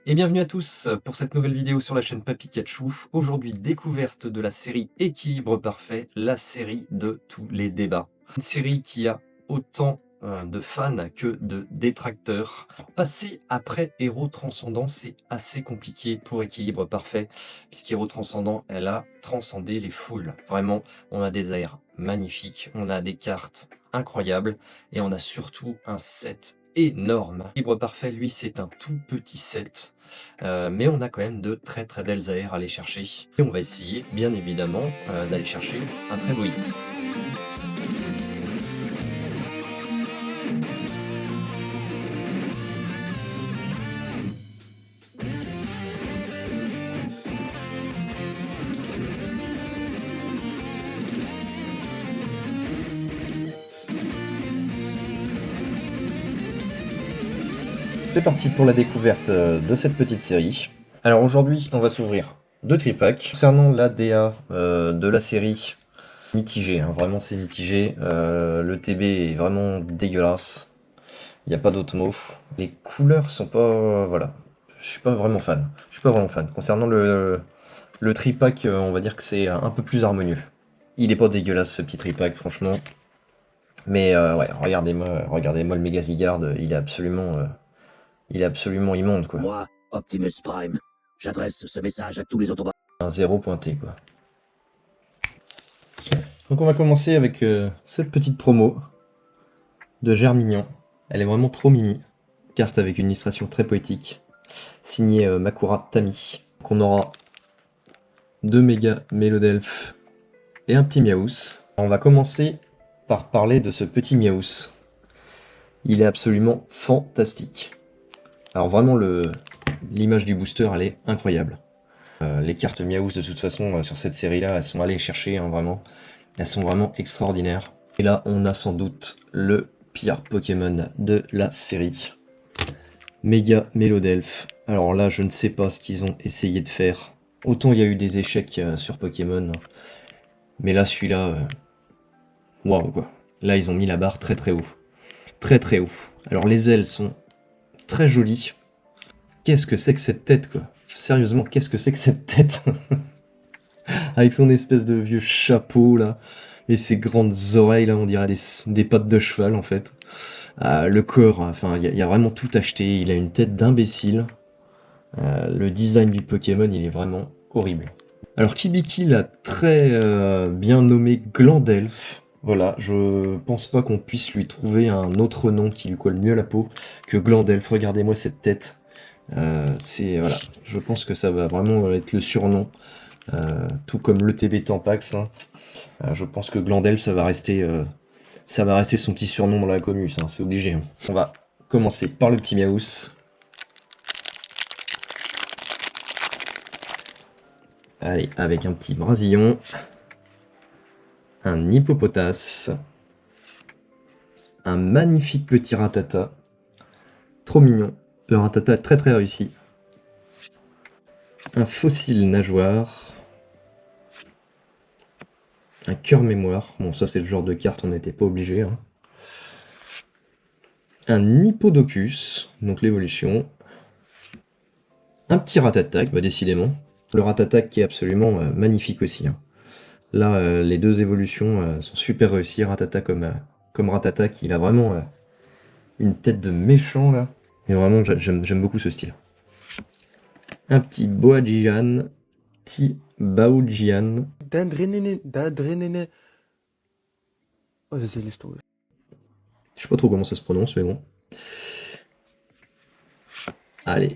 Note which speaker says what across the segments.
Speaker 1: Et bienvenue à tous pour cette nouvelle vidéo sur la chaîne Papy Catchouf. Aujourd'hui, découverte de la série Équilibre Parfait, la série de tous les débats. Une série qui a autant de fans que de détracteurs. Passer après Héros Transcendant, c'est assez compliqué pour Équilibre Parfait, puisqu'Héros Transcendant, elle a transcendé les foules. Vraiment, on a des airs magnifiques, on a des cartes incroyables, et on a surtout un set énorme. Équilibre Parfait, lui, c'est un tout petit set, mais on a quand même de très très belles AR à aller chercher. Et on va essayer, bien évidemment, d'aller chercher un très beau hit. C'est parti pour la découverte de cette petite série. Alors aujourd'hui, on va s'ouvrir deux tripacks. Concernant l'ADA de la série, mitigé, hein, vraiment c'est mitigé. Le TB est vraiment dégueulasse. Il n'y a pas d'autre mot. Les couleurs sont pas... voilà. Je suis pas vraiment fan. Je suis pas vraiment fan. Concernant le tripack, on va dire que c'est un peu plus harmonieux. Il est pas dégueulasse ce petit tripack, franchement. Mais ouais, regardez-moi le Mega Zigard, il est absolument immonde, quoi.
Speaker 2: Moi, Optimus Prime, j'adresse ce message à tous les autobots.
Speaker 1: Un zéro pointé, quoi. Donc on va commencer avec cette petite promo de Germignon. Elle est vraiment trop mimi. Carte avec une illustration très poétique, signée Makura Tami. Donc on aura deux méga Mélodelphes et un petit Miaous. On va commencer par parler de ce petit Miaous. Il est absolument fantastique. Alors vraiment, l'image du booster, elle est incroyable. Les cartes Miaous, de toute façon, sur cette série-là, elles sont allées chercher, hein, vraiment. Elles sont vraiment extraordinaires. Et là, on a sans doute le pire Pokémon de la série. Méga Mélodelphe. Alors là, je ne sais pas ce qu'ils ont essayé de faire. Autant il y a eu des échecs sur Pokémon, mais là, celui-là... waouh, quoi. Là, ils ont mis la barre très très haut. Très très haut. Alors les ailes sont très jolies. Qu'est-ce que c'est que cette tête, quoi? Sérieusement, qu'est-ce que c'est que cette tête? Avec son espèce de vieux chapeau, là. Et ses grandes oreilles, là, on dirait des pattes de cheval, en fait. Le corps, enfin, il y a vraiment tout acheté. Il a une tête d'imbécile. Le design du Pokémon, il est vraiment horrible. Alors, Kibiki l'a très bien nommé Glandelf. Voilà, je pense pas qu'on puisse lui trouver un autre nom qui lui colle mieux à la peau que Glandelf. Regardez-moi cette tête. Voilà, je pense que ça va vraiment être le surnom, tout comme le TB Tampax, hein. Je pense que Glandelf, ça va rester son petit surnom dans la commu, hein, c'est obligé, hein. On va commencer par le petit Miaous. Allez, avec un petit Brasillon, un Hippopotas, un magnifique petit Ratata, trop mignon. Le Ratata est très très réussi. Un fossile nageoire. Un cœur mémoire. Bon, ça c'est le genre de carte, on n'était pas obligé, hein. Un Hippodocus, donc l'évolution. Un petit Ratatak, bah décidément. Le Ratatak qui est absolument magnifique aussi, hein. Là, les deux évolutions sont super réussies. Ratata comme Ratatak, il a vraiment une tête de méchant là. Et vraiment, j'aime beaucoup ce style. Un petit Boajian, petit Baojian.
Speaker 3: D'adrénaline. Oh, vas-y, laisse tomber.
Speaker 1: Je sais pas trop comment ça se prononce, mais bon. Allez,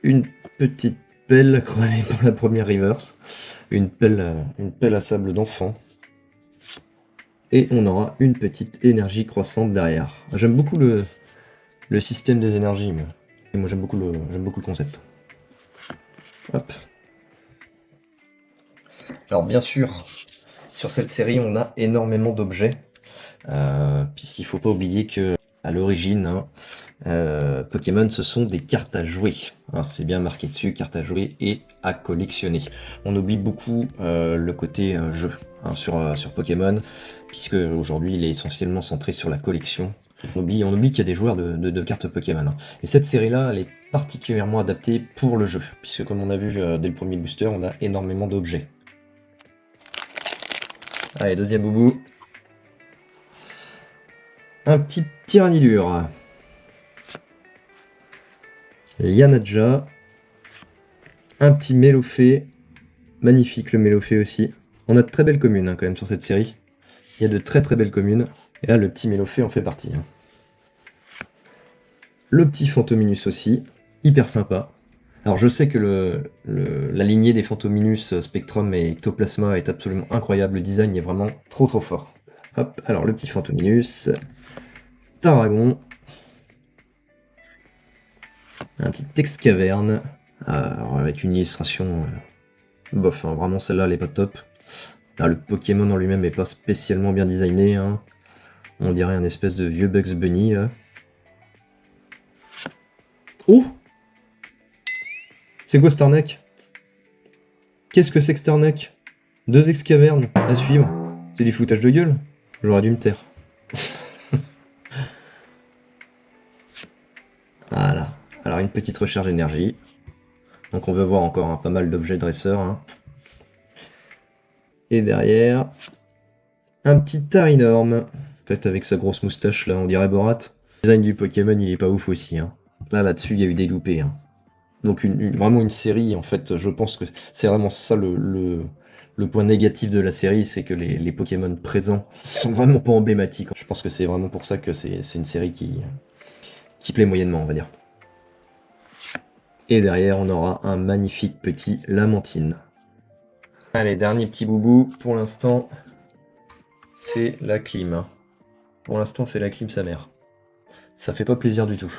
Speaker 1: une petite pelle croisée pour la première reverse. Une pelle à sable d'enfant. Et on aura une petite énergie croissante derrière. J'aime beaucoup le système des énergies, mais moi j'aime beaucoup le concept. Hop. Alors bien sûr, sur cette série, on a énormément d'objets, puisqu'il ne faut pas oublier que à l'origine, hein, Pokémon, ce sont des cartes à jouer. Hein, c'est bien marqué dessus, cartes à jouer et à collectionner. On oublie beaucoup le côté jeu, hein, sur Pokémon, puisque aujourd'hui il est essentiellement centré sur la collection. On oublie qu'il y a des joueurs de cartes Pokémon, hein. Et cette série-là, elle est particulièrement adaptée pour le jeu, puisque comme on a vu dès le premier booster, on a énormément d'objets. Allez, deuxième boubou. Un petit Tyrannidure. Lianadja. Un petit Mélofée. Magnifique le Mélofée aussi. On a de très belles communes hein, quand même sur cette série. Il y a de très très belles communes. Et là, le petit Mélofée en fait partie. Hein. Le petit Fantominus aussi. Hyper sympa. Alors je sais que la lignée des Fantominus Spectrum et Ectoplasma est absolument incroyable. Le design est vraiment trop trop fort. Hop, alors le petit Fantominus. Tarragon. Un petit Excaverne. Alors avec une illustration bof, hein, vraiment celle-là elle est pas top. Là, le Pokémon en lui-même est pas spécialement bien designé. Hein. On dirait un espèce de vieux Bugs Bunny là. Oh! C'est quoi Starnak? Qu'est-ce que c'est que Starnak? 2 Excavernes à suivre. C'est du foutage de gueule. J'aurais dû me taire. Voilà. Alors une petite recharge énergie. Donc on veut voir encore hein, pas mal d'objets dresseurs. Hein. Et derrière, un petit Tarinorm. En fait avec sa grosse moustache là, on dirait Borat. Le design du Pokémon il est pas ouf aussi. Hein. Là-dessus il y a eu des loupés. Hein. Donc vraiment une série, en fait, je pense que c'est vraiment ça le point négatif de la série, c'est que les Pokémon présents sont vraiment pas emblématiques. Je pense que c'est vraiment pour ça que c'est une série qui plaît moyennement, on va dire. Et derrière, on aura un magnifique petit Lamentine. Allez, dernier petit boubou, pour l'instant, c'est la clim. Pour l'instant, c'est la clim sa mère. Ça fait pas plaisir du tout.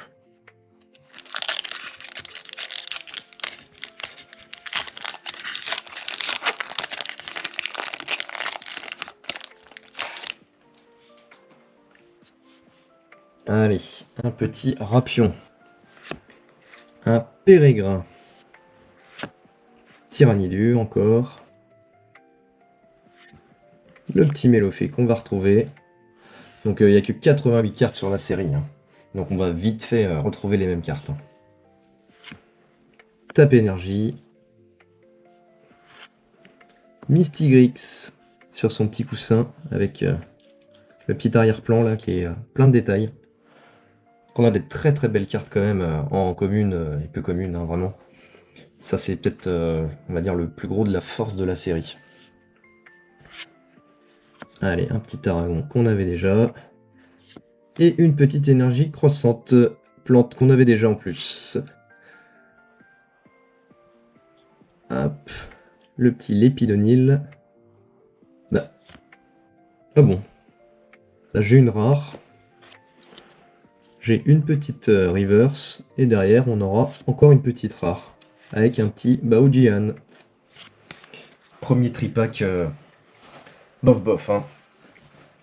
Speaker 1: Allez, un petit Rapion. Un Pérégrin. Tyrannidure encore. Le petit Mélofée qu'on va retrouver. Donc il n'y a que 88 cartes sur la série. Hein. Donc on va vite fait retrouver les mêmes cartes. Hein. Tape énergie. Mystigrix sur son petit coussin avec le petit arrière-plan là qui est plein de détails. On a des très très belles cartes quand même en commune et peu commune, hein, vraiment. Ça c'est peut-être, on va dire, le plus gros de la force de la série. Allez, un petit Tarragon qu'on avait déjà. Et une petite énergie croissante, plante qu'on avait déjà en plus. Hop, le petit Lépidonil. Bah. Ah bon. Là j'ai une rare. J'ai une petite reverse, et derrière on aura encore une petite rare, avec un petit Baojian. Premier tripack, bof bof, hein.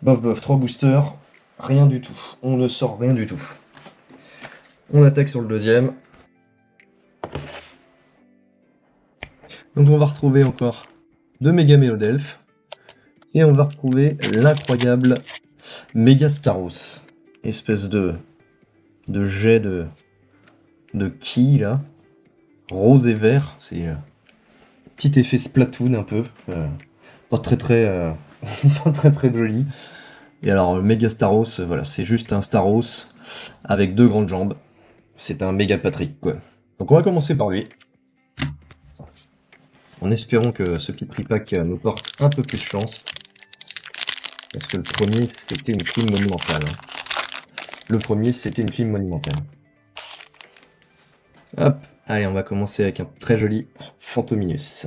Speaker 1: Bof bof, 3 boosters, rien du tout, on ne sort rien du tout. On attaque sur le deuxième. Donc on va retrouver encore 2 méga Mélodelphes, et on va retrouver l'incroyable Méga Staros, espèce de jet de ki là, rose et vert, c'est petit effet Splatoon un peu, pas très très pas très très joli. Et alors le méga Staros, voilà, c'est juste un Staros avec 2 grandes jambes, c'est un méga Patrick quoi. Donc on va commencer par lui, en espérant que ce petit tripack nous porte un peu plus de chance, parce que le premier c'était une clim monumentale. Hein. Le premier, c'était une film monumentale. Hop, allez, on va commencer avec un très joli Fantominus.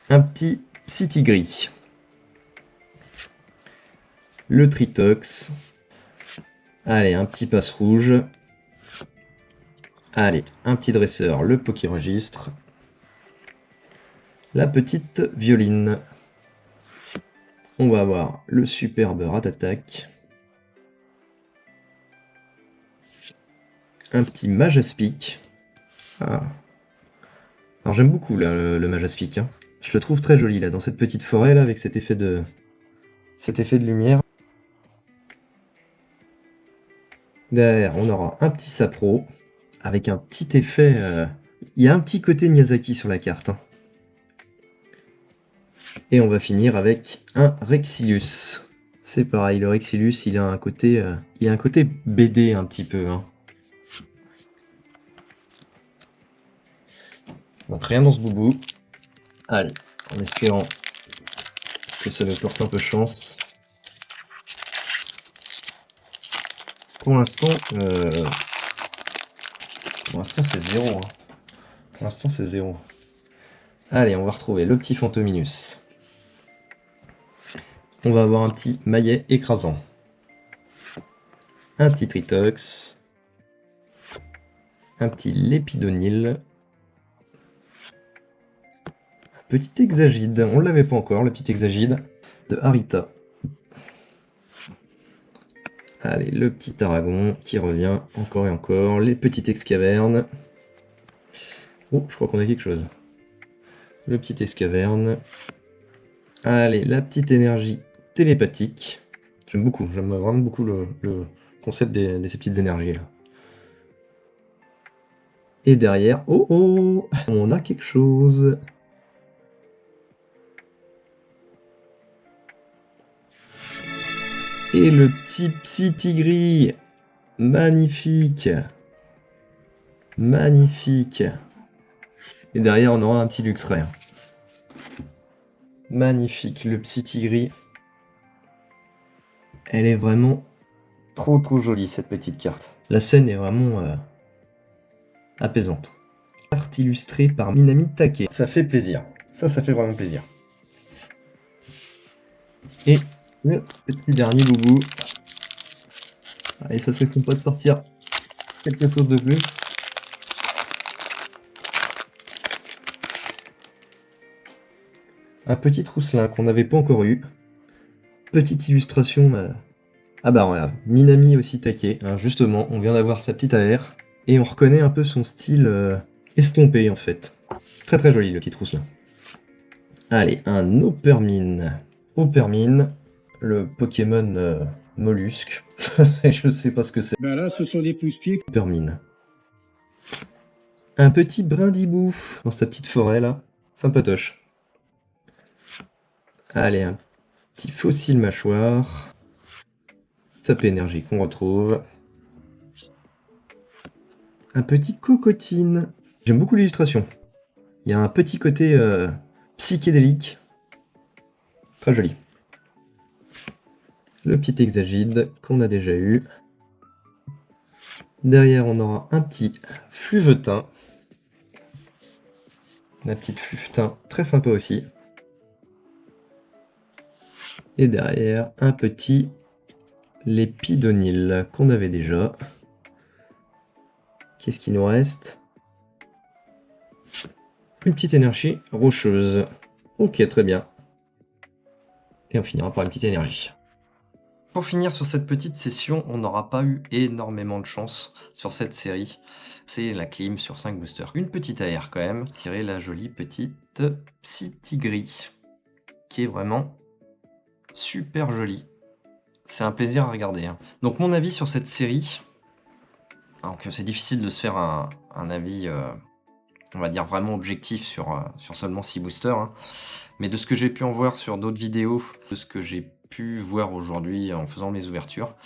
Speaker 1: Un petit Psytigris. Le Tritox. Allez, un petit Passe Rouge. Allez, un petit dresseur, le Pokéregistre. La petite Violine. On va avoir le superbe Ratatak. Un petit Majaspic. Ah. Alors j'aime beaucoup là, le Majaspic. Hein. Je le trouve très joli là, dans cette petite forêt là, avec cet effet de lumière. Derrière, on aura un petit sapro avec un petit effet. Il y a un petit côté Miyazaki sur la carte, hein. Et on va finir avec un Rexilius. C'est pareil, le Rexilius, il a un côté BD un petit peu, hein. Donc rien dans ce boubou. Allez, en espérant que ça nous porte un peu chance. Pour l'instant, c'est 0. Hein. Pour l'instant, c'est 0. Allez, on va retrouver le petit Fantominus. On va avoir un petit maillet écrasant. Un petit Tritox. Un petit Lépidonil. Un petit Hexagide. On ne l'avait pas encore, le petit Hexagide de Harita. Allez, le petit Aragon qui revient encore et encore. Les petites Excavernes. Oh, je crois qu'on a quelque chose. Le petit Escaverne. Allez, la petite énergie télépathique. J'aime vraiment beaucoup le concept de ces petites énergies là. Et derrière, oh, on a quelque chose. Et le petit Psy-Tigri. Magnifique. Magnifique. Et derrière, on aura un petit Luxray. Magnifique, le Psy-Tigri. Elle est vraiment trop jolie, cette petite carte. La scène est vraiment apaisante. Carte illustrée par Minami Take. Ça fait plaisir. Ça fait vraiment plaisir. Et le petit dernier boubou. Allez, ça serait sympa de sortir quelque chose de plus. Un petit Trousselin qu'on n'avait pas encore eu. Petite illustration. Ah bah voilà, Minami aussi Take. Hein, justement, on vient d'avoir sa petite AR. Et on reconnaît un peu son style estompé en fait. Très joli le petit Trousselin. Allez, un Opermine. Opermine, le Pokémon mollusque. Je sais pas ce que c'est.
Speaker 2: Ben là, ce sont des pouces-pieds.
Speaker 1: Opermine. Un petit Brindibou dans sa petite forêt là. Sympatoche. Allez, un petit Fossile Mâchoire. Tapé énergie qu'on retrouve. Un petit Cocotine. J'aime beaucoup l'illustration. Il y a un petit côté psychédélique. Très joli. Le petit Hexagide qu'on a déjà eu. Derrière, on aura un petit Fluvetin. La petite Fluvetin, très sympa aussi. Et derrière, un petit Lépidonil qu'on avait déjà. Qu'est-ce qu'il nous reste? Une petite énergie rocheuse. Ok, très bien. Et on finira par une petite énergie. Pour finir sur cette petite session, on n'aura pas eu énormément de chance sur cette série. C'est la clim sur 5 boosters. Une petite AR quand même, qui est la jolie petite Psy-Tigri, qui est vraiment super jolie. C'est un plaisir à regarder. Hein. Donc mon avis sur cette série, donc c'est difficile de se faire un avis, on va dire vraiment objectif sur seulement 6 boosters. Hein. Mais de ce que j'ai pu en voir sur d'autres vidéos, de ce que j'ai pu voir aujourd'hui en faisant mes ouvertures,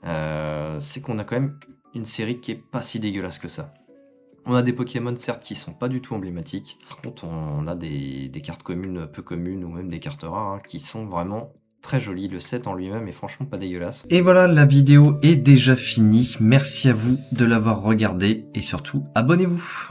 Speaker 1: c'est qu'on a quand même une série qui est pas si dégueulasse que ça. On a des Pokémon certes qui sont pas du tout emblématiques, par contre on a des cartes communes, peu communes ou même des cartes rares qui sont vraiment très jolies. Le set en lui-même est franchement pas dégueulasse. Et voilà, la vidéo est déjà finie. Merci à vous de l'avoir regardé et surtout abonnez-vous.